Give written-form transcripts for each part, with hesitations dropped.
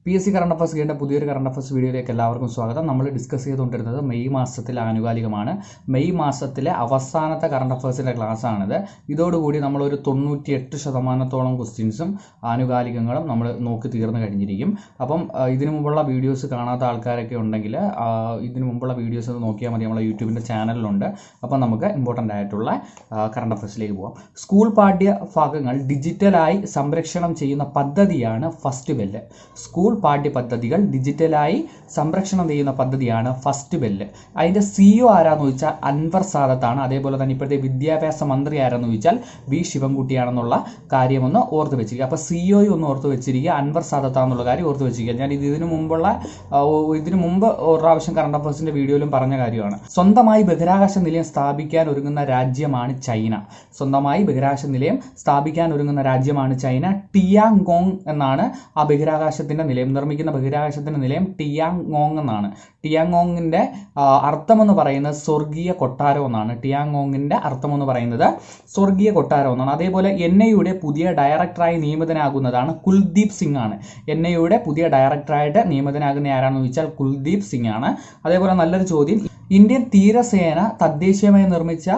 PSC current affairs ഗെയിൻ്റെ പുതിയൊരു current affairs വീഡിയോയിലേക്ക് എല്ലാവർക്കും സ്വാഗതം. നമ്മൾ ഡിസ്കസ് ചെയ്തുകൊണ്ടിരുന്നത് മെയ് മാസത്തിലെ ആനുകാലികമാണ്. മെയ് മാസത്തിലെ അവസാനത്തെ കറണ്ട് അഫയേഴ്സിൻ്റെ ക്ലാസ്സാണിത്. ഇതോടുകൂടി നമ്മളൊരു 98% ക്വസ്റ്റ്യൻസും ആനുകാലികങ്ങളും നമ്മൾ നോക്കി തീർന്നു കഴിഞ്ഞിരിക്കും. അപ്പം ഇതിനു മുമ്പുള്ള വീഡിയോസ് കാണാത്ത ആൾക്കാരൊക്കെ ഉണ്ടെങ്കിൽ ഇതിനു മുമ്പുള്ള വീഡിയോസ് നോക്കിയാൽ മതി. നമ്മളെ യൂട്യൂബിൻ്റെ ചാനലിലുണ്ട്. അപ്പം നമുക്ക് ഇമ്പോർട്ടൻ്റ് ആയിട്ടുള്ള കറണ്ട് അഫയേഴ്സിലേക്ക് പോകാം. സ്കൂൾ പാഠ്യഭാഗങ്ങൾ ഡിജിറ്റലായി സംരക്ഷണം ചെയ്യുന്ന പദ്ധതിയാണ് ഫസ്റ്റ് ബെല്ല്. സ്കൂൾ പാഠ്യപദ്ധതികൾ ഡിജിറ്റലായി സംരക്ഷണം ചെയ്യുന്ന പദ്ധതിയാണ് ഫസ്റ്റ് ബെല്ല്. അതിൻ്റെ CEO ആരാന്ന് ചോദിച്ചാൽ അൻവർ സാദത്താണ്. അതേപോലെ തന്നെ ഇപ്പോഴത്തെ വിദ്യാഭ്യാസ മന്ത്രി ആരാന്ന് ചോദിച്ചാൽ V ശിവൻകുട്ടിയാണെന്നുള്ള കാര്യമൊന്ന് ഓർത്ത് വെച്ചിരിക്കുക. അപ്പോൾ CEO ഒന്ന് ഓർത്ത് വെച്ചിരിക്കുക, അൻവർ സാദത്താന്നുള്ള കാര്യം ഓർത്ത് വെച്ചിരിക്കുക. ഞാൻ ഇതിനു മുമ്പ് ഒരു പ്രാവശ്യം കറണ്ട് അഫയേഴ്സിൻ്റെ വീഡിയോയിലും പറഞ്ഞ കാര്യമാണ്. സ്വന്തമായി ബഹിരാകാശ നിലയം സ്ഥാപിക്കാൻ ഒരുങ്ങുന്ന രാജ്യമാണ് ചൈന. സ്വന്തമായി ബഹിരാകാശ നിലയം സ്ഥാപിക്കാൻ ഒരുങ്ങുന്ന രാജ്യമാണ് ചൈന. ടിയാങ്ഗോങ് എന്നാണ് ആ ബഹിരാകാശത്തിൻ്റെ നിലയം, നിർമ്മിക്കുന്ന ബഹിരാകാശത്തിൻ്റെ നിലയം ടിയാങ്ഗോങ് എന്നാണ്. ടിയാങ്ഗോങ്ങിൻ്റെ അർത്ഥമെന്ന് പറയുന്നത് സ്വർഗീയ കൊട്ടാരം എന്നാണ്. ടിയാങ്ഗോങ്ങിൻ്റെ അർത്ഥമെന്ന് പറയുന്നത് സ്വർഗീയ കൊട്ടാരം എന്നാണ്. അതേപോലെ NIAയുടെ പുതിയ ഡയറക്ടറായി നിയമിതനാകുന്നതാണ് കുൽദീപ് സിംഗ് ആണ്. NIAയുടെ പുതിയ ഡയറക്ടറായിട്ട് നിയമിതനാകുന്ന ആരാണെന്ന് ചോദിച്ചാൽ കുൽദീപ് സിംഗ് ആണ്. അതേപോലെ നല്ലൊരു ചോദ്യം, ഇന്ത്യൻ തീരസേന തദ്ദേശീയമായി നിർമ്മിച്ച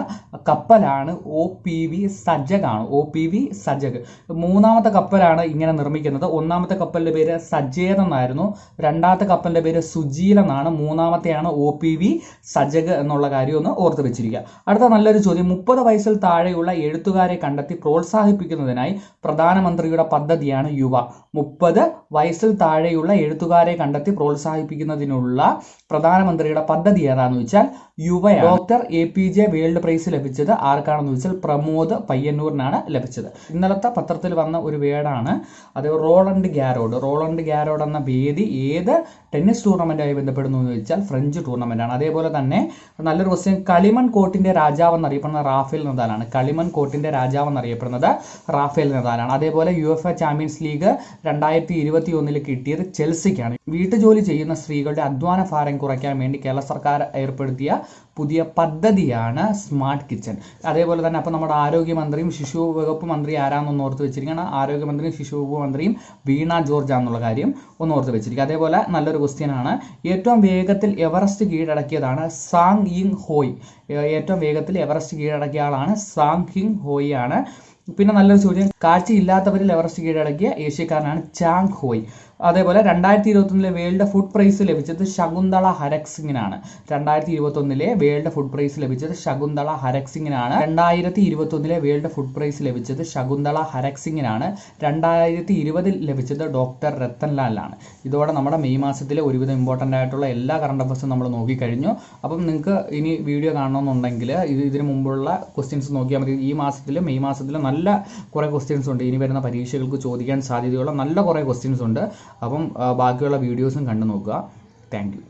കപ്പലാണ് OPV സജഗ് ആണ്. OPV സജഗ് മൂന്നാമത്തെ കപ്പലാണ് ഇങ്ങനെ നിർമ്മിക്കുന്നത്. ഒന്നാമത്തെ കപ്പലിൻ്റെ പേര് സജേത് എന്നായിരുന്നു, രണ്ടാമത്തെ കപ്പലിൻ്റെ പേര് സുജീൽ എന്നാണ്, മൂന്നാമത്തെയാണ് OPV സജഗ് എന്നുള്ള കാര്യം ഒന്ന് ഓർത്ത് വെച്ചിരിക്കുക. അടുത്ത നല്ലൊരു ചോദ്യം, 30 വയസ്സിൽ താഴെയുള്ള എഴുത്തുകാരെ കണ്ടെത്തി പ്രോത്സാഹിപ്പിക്കുന്നതിനായി പ്രധാനമന്ത്രിയുടെ പദ്ധതിയാണ് യുവ. 30 വയസ്സിൽ താഴെയുള്ള എഴുത്തുകാരെ കണ്ടെത്തി പ്രോത്സാഹിപ്പിക്കുന്നതിനുള്ള പ്രധാനമന്ത്രിയുടെ പദ്ധതി ഏതാണെന്ന് വെച്ചാൽ യുവയാണ്. ഡോക്ടർ APJ വേൾഡ് പ്രൈസ് ലഭിച്ചത് ആർക്കാണെന്ന് വെച്ചാൽ പ്രമോദ് പയ്യന്നൂരിനാണ് ലഭിച്ചത്. ഇന്നലത്തെ പത്രത്തിൽ വന്ന ഒരു വേർഡാണ് അത് റോളണ്ട് ഗാരോഡ്. റോളണ്ട് ഗാരോഡ് എന്ന വേദി ഏത് ടെന്നീസ് ടൂർണമെന്റുമായി ബന്ധപ്പെടുന്നു എന്ന് വെച്ചാൽ ഫ്രഞ്ച് ടൂർണമെന്റാണ്. അതേപോലെ തന്നെ നല്ലൊരു ക്വസ്റ്റ്യൻ, കളിമൺ കോർട്ടിന്റെ രാജാവ് എന്നറിയപ്പെടുന്നത് റാഫേൽ നദാലാണ്. കളിമൺ കോർട്ടിന്റെ രാജാവ് എന്നറിയപ്പെടുന്നത് റാഫേൽ നദാലാണ്. അതേപോലെ UEFA ചാമ്പ്യൻസ് ലീഗ് 2021 കിട്ടിയത് ചെൽസിക്കാണ്. വീട്ടുജോലി ചെയ്യുന്ന സ്ത്രീകളുടെ അധ്വാന ഭാരം കുറയ്ക്കാൻ വേണ്ടി കേരള സർക്കാർ ഏർപ്പെടുത്തിയ പുതിയ പദ്ധതിയാണ് സ്മാർട്ട് കിച്ചൺ. അതേപോലെ തന്നെ അപ്പോൾ നമ്മുടെ ആരോഗ്യമന്ത്രിയും ശിശു വകുപ്പ് മന്ത്രി ആരാണെന്ന് ഓർത്ത് വെച്ചിരിക്കുകയാണ്. ആരോഗ്യമന്ത്രിയും ശിശു വകുപ്പ് മന്ത്രിയും വീണ ജോർജ് ആണെന്നുള്ള കാര്യം ഒന്ന് ഓർത്ത് വെച്ചിരിക്കുക. അതേപോലെ നല്ലൊരു ക്വസ്റ്റ്യൻ ആണ്, ഏറ്റവും വേഗത്തിൽ എവറസ്റ്റ് കീഴടക്കിയതാണ് സാങ് യിങ് ഹോയ്. ഏറ്റവും വേഗത്തിൽ എവറസ്റ്റ് കീഴടക്കിയ ആളാണ് സാങ് യിങ് ഹോയ് ആണ്. പിന്നെ നല്ലൊരു ചോദ്യം, കാഴ്ചയില്ലാത്തവരിൽ എവറസ്റ്റ് കീഴടക്കിയ ഏഷ്യക്കാരനാണ് ചാങ് ഹോയ്. അതേപോലെ 2021 വേൾഡ് ഫുഡ് പ്രൈസ് ലഭിച്ചത് Shakuntala Harak സിംഗിനാണ്. 2021 world food price ലഭിച്ചത് Shakuntala Harak സിംഗിനാണ്. 2021 world food price ലഭിച്ചത് ശകുന്തള ഹരക് സിംഗിനാണ്. 2020 ലഭിച്ചത് ഡോക്ടർ രത്തൻലാലാണ്. ഇതോടെ നമ്മുടെ മെയ് മാസത്തിലെ ഒരുവിധം ഇമ്പോർട്ടൻ്റ് ആയിട്ടുള്ള എല്ലാ കറണ്ട് അഫയേഴ്സും നമ്മൾ നോക്കിക്കഴിഞ്ഞു. അപ്പം നിങ്ങൾക്ക് ഇനി വീഡിയോ കാണണമെന്നുണ്ടെങ്കിൽ ഇതിനു മുമ്പുള്ള ക്വസ്റ്റ്യൻസ് നോക്കിയാൽ മതി. ഈ മാസത്തിൽ മെയ് മാസത്തിൽ നല്ല കുറേ ക്വസ്റ്റ്യൻസ് ഉണ്ട്. ഇനി വരുന്ന പരീക്ഷകൾക്ക് ചോദിക്കാൻ സാധ്യതയുള്ള നല്ല കുറേ ക്വസ്റ്റ്യൻസ് ഉണ്ട്. അപ്പം ബാക്കിയുള്ള വീഡിയോസും കണ്ടു നോക്കുക. Thank you.